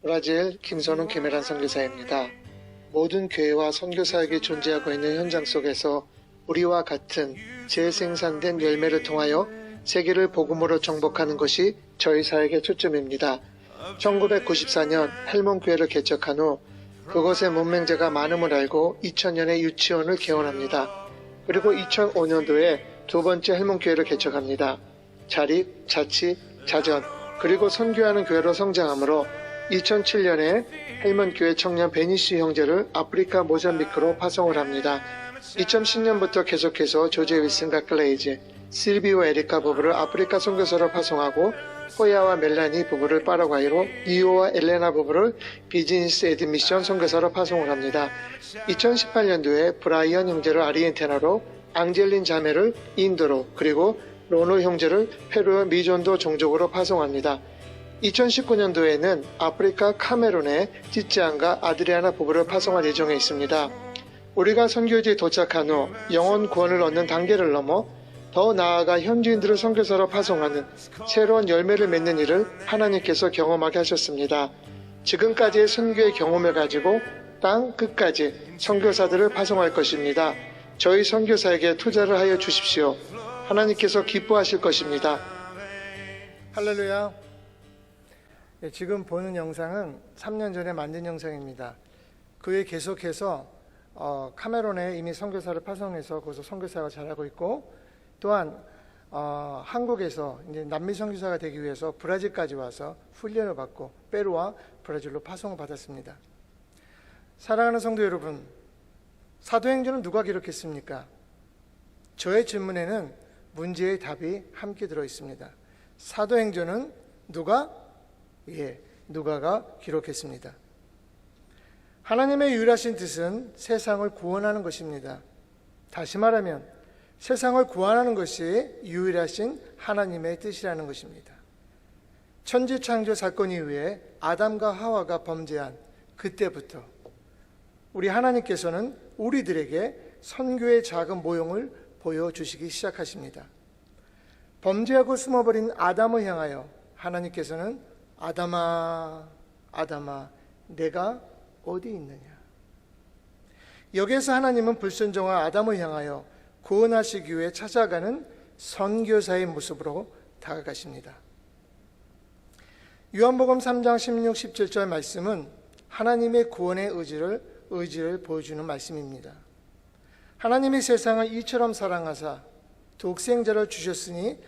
브라질 김선웅 김혜란 선교사입니다. 모든 교회와 선교사에게 존재하고 있는 현장 속에서 우리와 같은 재생산된 열매를 통하여 세계를 복음으로 정복하는 것이 저희 사역의 초점입니다. 1994년 헬몬 교회를 개척한 후 그곳의 문맹제가 많음을 알고 2000년에 유치원을 개원합니다. 그리고 2005년도에 두 번째 헬몬 교회를 개척합니다. 자립, 자치, 자전, 그리고 선교하는 교회로 성장하므로 2007년에 헬몬 교회 청년 베니시 형제를 아프리카 모잠비크로 파송을 합니다. 2010년부터 계속해서 조제 윌슨과 클레이즈, 실비오 에리카 부부를 아프리카 선교사로 파송하고 호야와 멜라니 부부를 파라과이로, 이오와 엘레나 부부를 비즈니스 애드미션 선교사로 파송을 합니다. 2018년도에 브라이언 형제를 아르헨티나로, 앙젤린 자매를 인도로, 그리고 로노 형제를 페루와 미존도 종족으로 파송합니다. 2019년도에는 아프리카 카메룬의 찌찌안과 아드리아나 부부를 파송할 예정에 있습니다. 우리가 선교지에 도착한 후 영혼 구원을 얻는 단계를 넘어 더 나아가 현지인들을 선교사로 파송하는 새로운 열매를 맺는 일을 하나님께서 경험하게 하셨습니다. 지금까지의 선교의 경험을 가지고 땅 끝까지 선교사들을 파송할 것입니다. 저희 선교사에게 투자를 하여 주십시오. 하나님께서 기뻐하실 것입니다. 할렐루야. 지금 보는 영상은 3년 전에 만든 영상입니다. 그 후에 계속해서 카메론에 이미 선교사를 파송해서 거기서 선교사가 잘하고 있고, 또한 한국에서 이제 남미 선교사가 되기 위해서 브라질까지 와서 훈련을 받고 페루와 브라질로 파송을 받았습니다. 사랑하는 성도 여러분, 사도행전은 누가 기록했습니까? 저의 질문에는 문제의 답이 함께 들어 있습니다. 사도행전은 누가가 기록했습니다. 하나님의 유일하신 뜻은 세상을 구원하는 것입니다. 다시 말하면 세상을 구원하는 것이 유일하신 하나님의 뜻이라는 것입니다. 천지창조 사건 이후에 아담과 하와가 범죄한 그때부터 우리 하나님께서는 우리들에게 선교의 작은 모형을 보여주시기 시작하십니다. 범죄하고 숨어버린 아담을 향하여 하나님께서는 아담아, 아담아, 내가 어디 있느냐. 여기에서 하나님은 불순종한 아담을 향하여 구원하시기 위해 찾아가는 선교사의 모습으로 다가가십니다. 요한복음 3장 16, 17절 말씀은 하나님의 구원의 의지를 보여주는 말씀입니다. 하나님이 세상을 이처럼 사랑하사 독생자를 주셨으니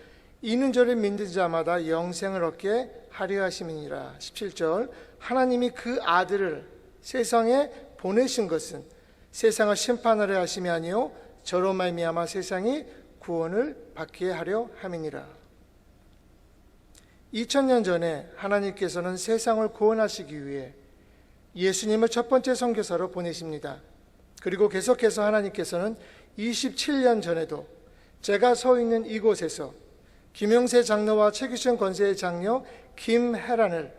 이는 저를 믿는 자마다 영생을 얻게 하려 하심이니라. 17절, 하나님이 그 아들을 세상에 보내신 것은 세상을 심판하려 하심이 아니요 저로 말미암아 세상이 구원을 받게 하려 함이니라. 2000년 전에 하나님께서는 세상을 구원하시기 위해 예수님을 첫 번째 선교사로 보내십니다. 그리고 계속해서 하나님께서는 27년 전에도 제가 서 있는 이곳에서 김영세 장로와 최규신 권세의 장녀 김혜란을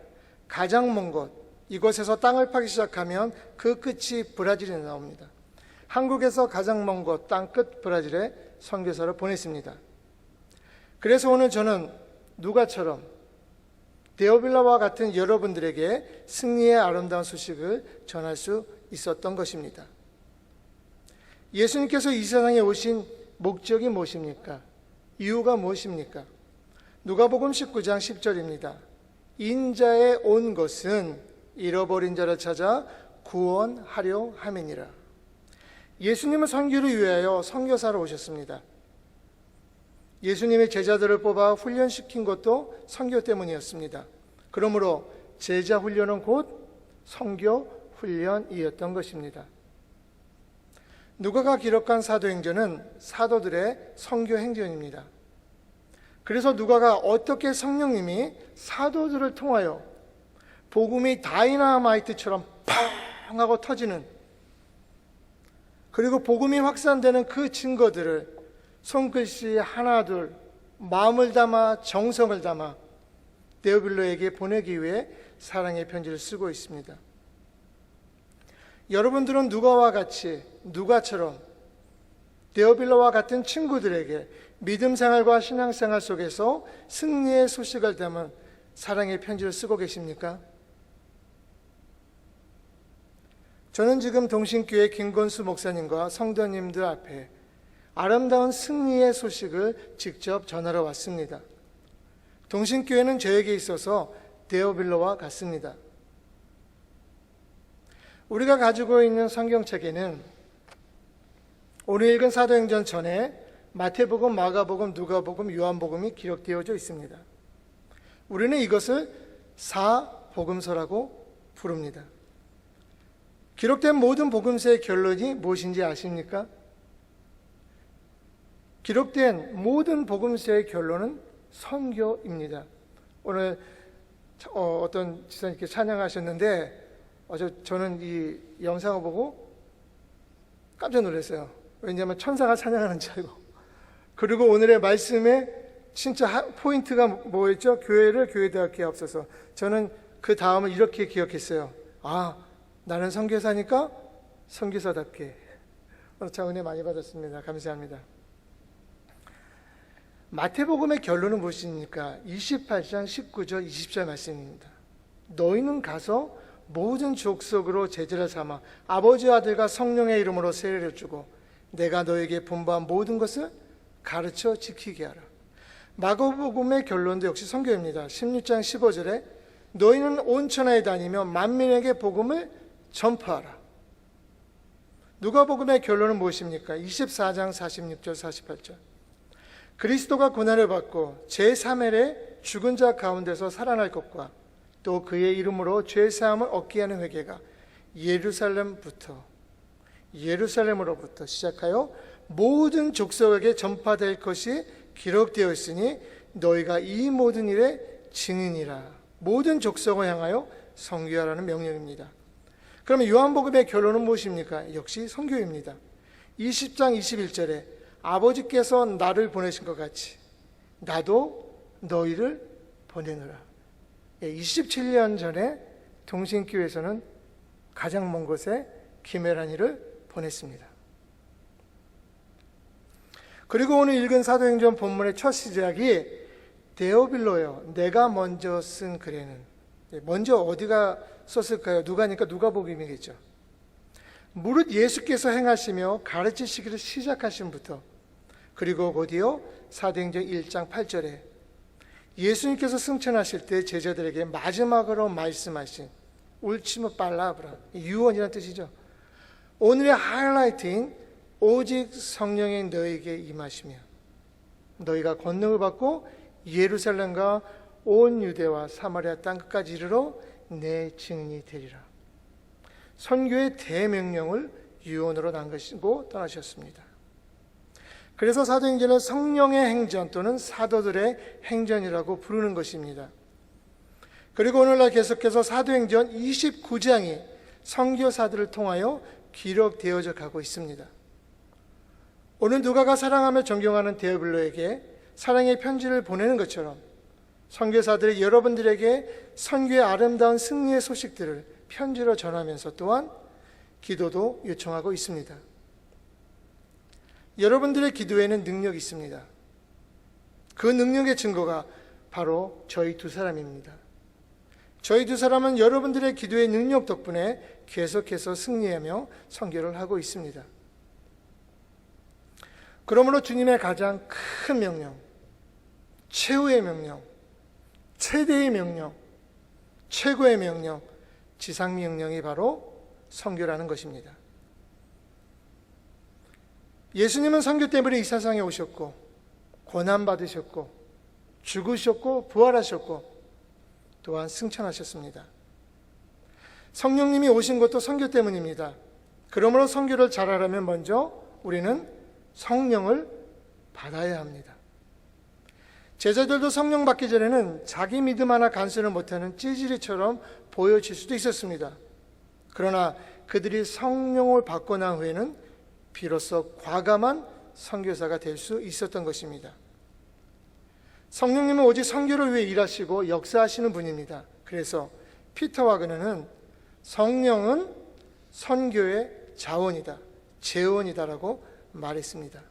가장 먼 곳, 이곳에서 땅을 파기 시작하면 그 끝이 브라질에 나옵니다. 한국에서 가장 먼 곳, 땅 끝 브라질에 선교사를 보냈습니다. 그래서 오늘 저는 누가처럼 데오빌라와 같은 여러분들에게 승리의 아름다운 소식을 전할 수 있었던 것입니다. 예수님께서 이 세상에 오신 목적이 무엇입니까? 이유가 무엇입니까? 누가복음 19장 10절입니다. 인자에 온 것은 잃어버린 자를 찾아 구원하려 함이니라. 예수님은 선교를 위하여 선교사로 오셨습니다. 예수님의 제자들을 뽑아 훈련시킨 것도 선교 때문이었습니다. 그러므로 제자 훈련은 곧 선교 훈련이었던 것입니다. 누가가 기록한 사도행전은 사도들의 선교 행전입니다. 그래서 누가가 어떻게 성령님이 사도들을 통하여 복음이 다이나마이트처럼 팡 하고 터지는, 그리고 복음이 확산되는 그 증거들을 손글씨 하나둘 마음을 담아 정성을 담아 데오빌로에게 보내기 위해 사랑의 편지를 쓰고 있습니다. 여러분들은 누가처럼 데오빌로와 같은 친구들에게 믿음 생활과 신앙 생활 속에서 승리의 소식을 담은 사랑의 편지를 쓰고 계십니까? 저는 지금 동신교회 김건수 목사님과 성도님들 앞에 아름다운 승리의 소식을 직접 전하러 왔습니다. 동신교회는 저에게 있어서 데오빌로와 같습니다. 우리가 가지고 있는 성경책에는 오늘 읽은 사도행전 전에 마태복음, 마가복음, 누가복음, 요한복음이 기록되어져 있습니다. 우리는 이것을 사복음서라고 부릅니다. 기록된 모든 복음서의 결론이 무엇인지 아십니까? 기록된 모든 복음서의 결론은 선교입니다. 오늘 어떤 지사님께 찬양하셨는데 저는 이 영상을 보고 깜짝 놀랐어요. 왜냐하면 천사가 찬양하는 줄 알고. 그리고 오늘의 말씀에 진짜 포인트가 뭐였죠? 교회를 교회답게 하옵소서. 저는 그 다음을 이렇게 기억했어요. 나는 선교사니까 선교사답게. 오늘 참 은혜 많이 받았습니다. 감사합니다. 마태복음의 결론은 무엇입니까? 28장 19절 20절 말씀입니다. 너희는 가서 모든 족속으로 제자를 삼아 아버지와 아들과 성령의 이름으로 세례를 주고 내가 너에게 분부한 모든 것을 가르쳐 지키게 하라. 마가복음의 결론도 역시 선교입니다. 16장 15절에 너희는 온 천하에 다니며 만민에게 복음을 전파하라. 누가복음의 결론은 무엇입니까? 24장 46절 48절 그리스도가 고난을 받고 제3일에 죽은 자 가운데서 살아날 것과 또 그의 이름으로 죄사함을 얻게 하는 회개가 예루살렘으로부터 시작하여 모든 족속에게 전파될 것이 기록되어 있으니 너희가 이 모든 일의 증인이라. 모든 족속을 향하여 선교하라는 명령입니다. 그러면 요한복음의 결론은 무엇입니까? 역시 선교입니다. 20장 21절에 아버지께서 나를 보내신 것 같이 나도 너희를 보내노라. 27년 전에 동신교회에서는 가장 먼 곳에 김혜란이를 보냈습니다. 그리고 오늘 읽은 사도행전 본문의 첫 시작이 데오빌로요. 내가 먼저 쓴 글에는. 먼저 어디가 썼을까요? 누가니까 누가복음이겠죠. 무릇 예수께서 행하시며 가르치시기를 시작하신 부터 그리고 곧이어 사도행전 1장 8절에 예수님께서 승천하실 때 제자들에게 마지막으로 말씀하신 울치무 팔라브라 유언이라는 뜻이죠. 오늘의 하이라이트인 오직 성령이 너에게 임하시며 너희가 권능을 받고 예루살렘과 온 유대와 사마리아 땅끝까지 이르러 내 증인이 되리라. 선교의 대명령을 유언으로 남기시고 떠나셨습니다. 그래서 사도행전은 성령의 행전 또는 사도들의 행전이라고 부르는 것입니다. 그리고 오늘날 계속해서 사도행전 29장이 선교사들을 통하여 기록되어져 가고 있습니다. 오늘 누가가 사랑하며 존경하는 데오빌로에게 사랑의 편지를 보내는 것처럼 선교사들이 여러분들에게 선교의 아름다운 승리의 소식들을 편지로 전하면서 또한 기도도 요청하고 있습니다. 여러분들의 기도에는 능력이 있습니다. 그 능력의 증거가 바로 저희 두 사람입니다. 저희 두 사람은 여러분들의 기도의 능력 덕분에 계속해서 승리하며 선교를 하고 있습니다. 그러므로 주님의 가장 큰 명령, 최후의 명령, 최대의 명령, 최고의 명령, 지상명령이 바로 선교라는 것입니다. 예수님은 선교 때문에 이 세상에 오셨고 고난받으셨고 죽으셨고 부활하셨고 또한 승천하셨습니다. 성령님이 오신 것도 선교 때문입니다. 그러므로 선교를 잘하려면 먼저 우리는 성령을 받아야 합니다. 제자들도 성령 받기 전에는 자기 믿음 하나 간수를 못하는 찌질이처럼 보여질 수도 있었습니다. 그러나 그들이 성령을 받고 난 후에는 비로소 과감한 선교사가 될 수 있었던 것입니다. 성령님은 오직 선교를 위해 일하시고 역사하시는 분입니다. 그래서 피터와 그는 성령은 선교의 자원이다, 재원이다라고 말했습니다.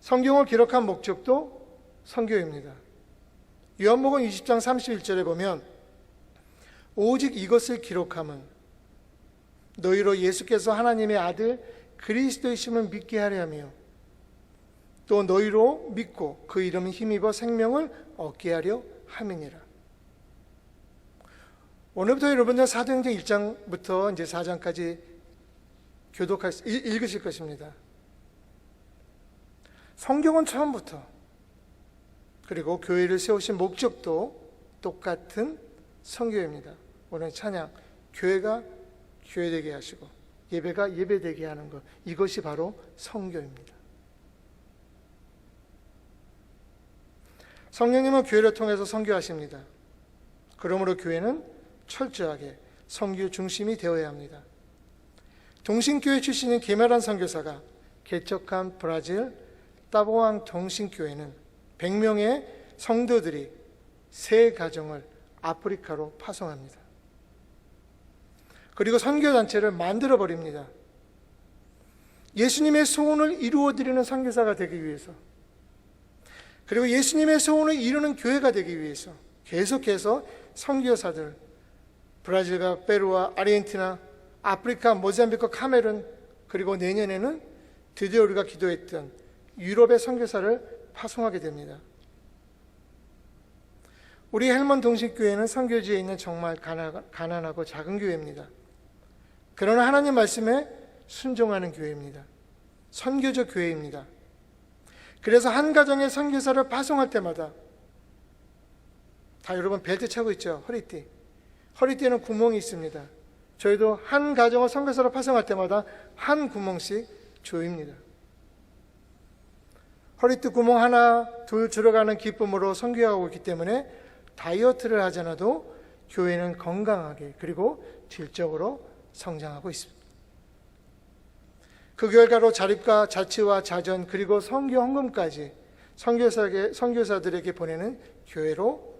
성경을 기록한 목적도 선교입니다. 요한복음 20장 31절에 보면 오직 이것을 기록함은 너희로 예수께서 하나님의 아들 그리스도이심을 믿게 하려 하며 또 너희로 믿고 그 이름을 힘입어 생명을 얻게 하려 함이니라. 오늘부터 여러분은 사도행전 1장부터 이제 4장까지 읽으실 것입니다. 성경은 처음부터, 그리고 교회를 세우신 목적도 똑같은 성교입니다. 오늘 찬양, 교회가 교회되게 하시고 예배가 예배되게 하는 것, 이것이 바로 성교입니다. 성령님은 교회를 통해서 선교하십니다. 그러므로 교회는 철저하게 선교 중심이 되어야 합니다. 동신교회 출신인 게메란 선교사가 개척한 브라질 따보앙 동신교회는 100명의 성도들이 세 가정을 아프리카로 파송합니다. 그리고 선교단체를 만들어버립니다. 예수님의 소원을 이루어드리는 선교사가 되기 위해서, 그리고 예수님의 소원을 이루는 교회가 되기 위해서 계속해서 선교사들, 브라질과 페루와 아르헨티나, 아프리카, 모잠비크, 카메룬, 그리고 내년에는 드디어 우리가 기도했던 유럽의 선교사를 파송하게 됩니다. 우리 헬몬 동식교회는 선교지에 있는 정말 가난하고 작은 교회입니다. 그러나 하나님 말씀에 순종하는 교회입니다. 선교적 교회입니다. 그래서 한 가정의 선교사를 파송할 때마다, 다 여러분 벨트 차고 있죠? 허리띠에는 구멍이 있습니다. 저희도 한 가정을 선교사로 파송할 때마다 한 구멍씩 조입니다. 허리띠 구멍 하나, 둘 들어가는 기쁨으로 선교하고 있기 때문에 다이어트를 하지 않아도 교회는 건강하게, 그리고 질적으로 성장하고 있습니다. 그 결과로 자립과 자치와 자전, 그리고 선교 헌금까지 선교사들에게 보내는 교회로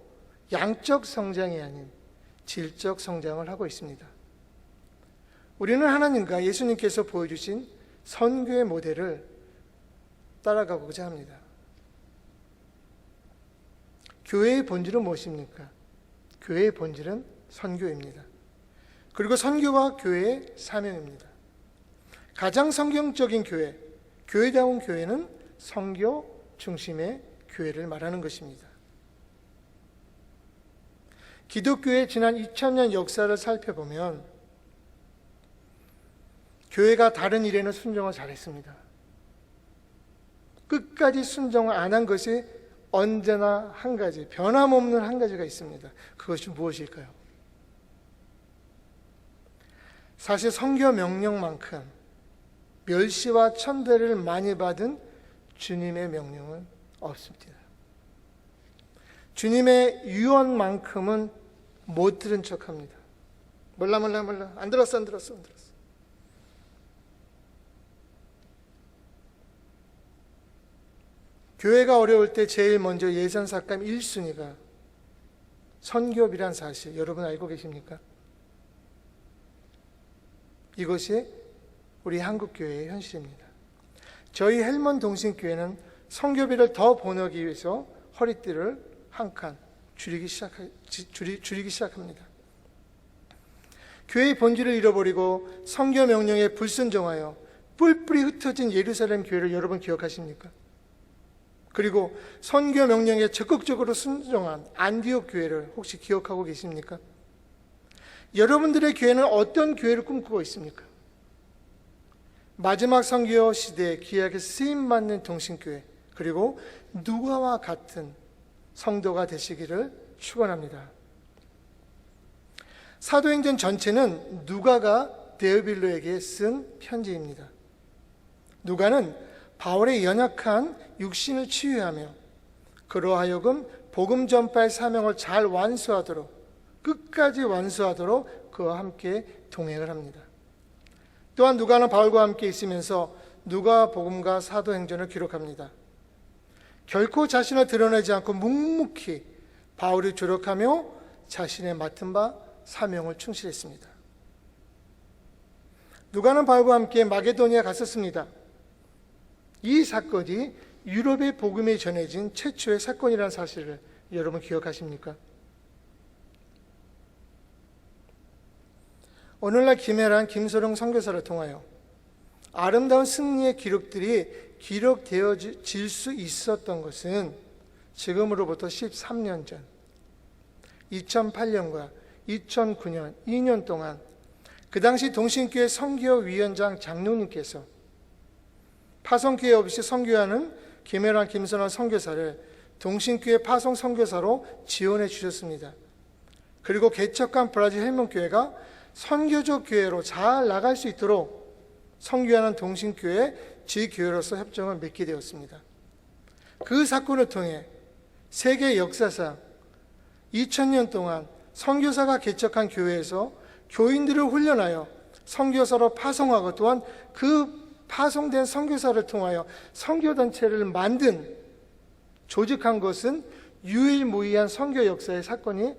양적 성장이 아닌 질적 성장을 하고 있습니다. 우리는 하나님과 예수님께서 보여주신 선교의 모델을 따라가고자 합니다. 교회의 본질은 무엇입니까? 교회의 본질은 선교입니다. 그리고 선교와 교회의 사명입니다. 가장 성경적인 교회, 교회다운 교회는 선교 중심의 교회를 말하는 것입니다. 기독교의 지난 2000년 역사를 살펴보면 교회가 다른 일에는 순종을 잘했습니다. 끝까지 순종을 안 한 것이 언제나 한 가지, 변함없는 한 가지가 있습니다. 그것이 무엇일까요? 사실 선교 명령만큼 멸시와 천대를 많이 받은 주님의 명령은 없습니다. 주님의 유언만큼은 못 들은 척합니다. 몰라 안 들었어. 교회가 어려울 때 제일 먼저 예선삭감 1순위가 선교비란 사실, 여러분 알고 계십니까? 이것이 우리 한국교회의 현실입니다. 저희 헬몬 동신교회는 선교비를 더 보내기 위해서 허리띠를 한 칸 줄이기 시작합니다. 교회의 본질을 잃어버리고 선교 명령에 불순종하여 뿔뿔이 흩어진 예루살렘 교회를 여러분 기억하십니까? 그리고 선교 명령에 적극적으로 순종한 안디옥 교회를 혹시 기억하고 계십니까? 여러분들의 교회는 어떤 교회를 꿈꾸고 있습니까? 마지막 선교 시대에 귀하게 쓰임받는 동신교회, 그리고 누가와 같은 성도가 되시기를 축원합니다. 사도행전 전체는 누가가 데오빌로에게 쓴 편지입니다. 누가는 바울의 연약한 육신을 치유하며 그로 하여금 복음 전파의 사명을 잘 완수하도록, 끝까지 완수하도록 그와 함께 동행을 합니다. 또한 누가는 바울과 함께 있으면서 누가 복음과 사도행전을 기록합니다. 결코 자신을 드러내지 않고 묵묵히 바울이 조력하며 자신의 맡은 바 사명을 충실했습니다. 누가는 바울과 함께 마게도니아 갔었습니다. 이 사건이 유럽의 복음이 전해진 최초의 사건이라는 사실을 여러분 기억하십니까? 오늘날 김혜란, 김소룡 선교사를 통하여 아름다운 승리의 기록들이 기록되어질 수 있었던 것은 지금으로부터 13년 전 2008년과 2009년 2년 동안 그 당시 동신교회 선교위원장 장로님께서 파송교회 없이 선교하는 김혜란, 김선환 선교사를 동신교회 파송 선교사로 지원해 주셨습니다. 그리고 개척한 브라질 헬몬교회가 선교적 교회로 잘 나갈 수 있도록 선교하는 동신교회 지교회로서 협정을 맺게 되었습니다. 그 사건을 통해 세계 역사상 2000년 동안 선교사가 개척한 교회에서 교인들을 훈련하여 선교사로 파송하고 또한 그 파송된 선교사를 통하여 선교단체를 만든 조직한 것은 유일무이한 선교 역사의 사건이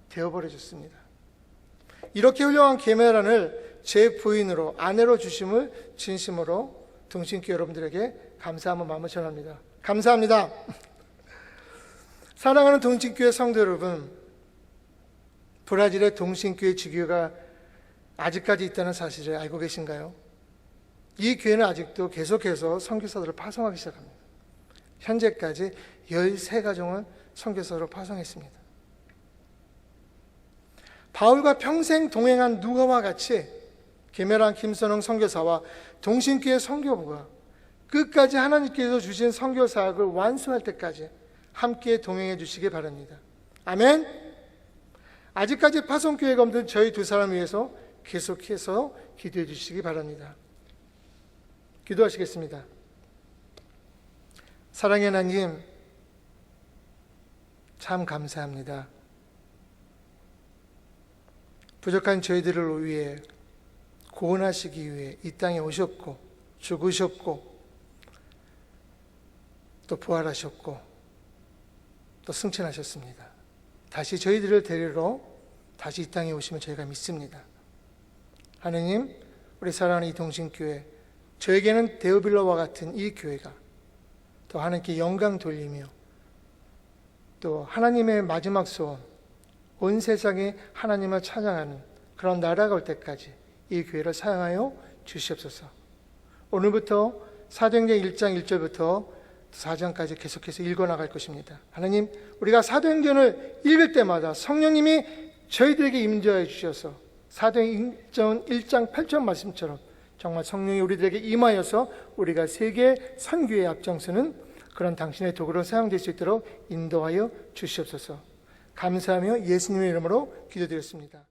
되어버려졌습니다. 이렇게 훌륭한 김혜란을 제 부인으로 아내로 주심을 진심으로 동신교회 여러분들에게 감사한 마음을 전합니다. 감사합니다. 사랑하는 동신교회 성도 여러분, 브라질의 동신교회 지교회가 아직까지 있다는 사실을 알고 계신가요? 이 교회는 아직도 계속해서 선교사들을 파송하기 시작합니다. 현재까지 13가정을 선교사로 파송했습니다. 바울과 평생 동행한 누가와 같이 김혜란, 김선홍 선교사와 동신교회 선교부가 끝까지 하나님께서 주신 선교 사역을 완수할 때까지 함께 동행해 주시기 바랍니다. 아멘. 아직까지 파송교회가 없는 저희 두 사람 위해서 계속해서 기도해 주시기 바랍니다. 기도하시겠습니다. 사랑의 하나님, 참 감사합니다. 부족한 저희들을 위해 구원하시기 위해 이 땅에 오셨고 죽으셨고 또 부활하셨고 또 승천하셨습니다. 다시 저희들을 데리러 다시 이 땅에 오시면 저희가 믿습니다. 하느님, 우리 사랑하는 이 동신교회, 저에게는 데오빌러와 같은 이 교회가 또 하나님께 영광 돌리며 또 하나님의 마지막 소원, 온 세상이 하나님을 찬양하는 그런 나라가 올 때까지 이 교회를 사용하여 주시옵소서. 오늘부터 사도행전 1장 1절부터 4장까지 계속해서 읽어나갈 것입니다. 하나님, 우리가 사도행전을 읽을 때마다 성령님이 저희들에게 임재해 주셔서 사도행전 1장 8절 말씀처럼 정말 성령이 우리들에게 임하여서 우리가 세계 선교에 앞장서는 그런 당신의 도구로 사용될 수 있도록 인도하여 주시옵소서. 감사하며 예수님의 이름으로 기도드렸습니다.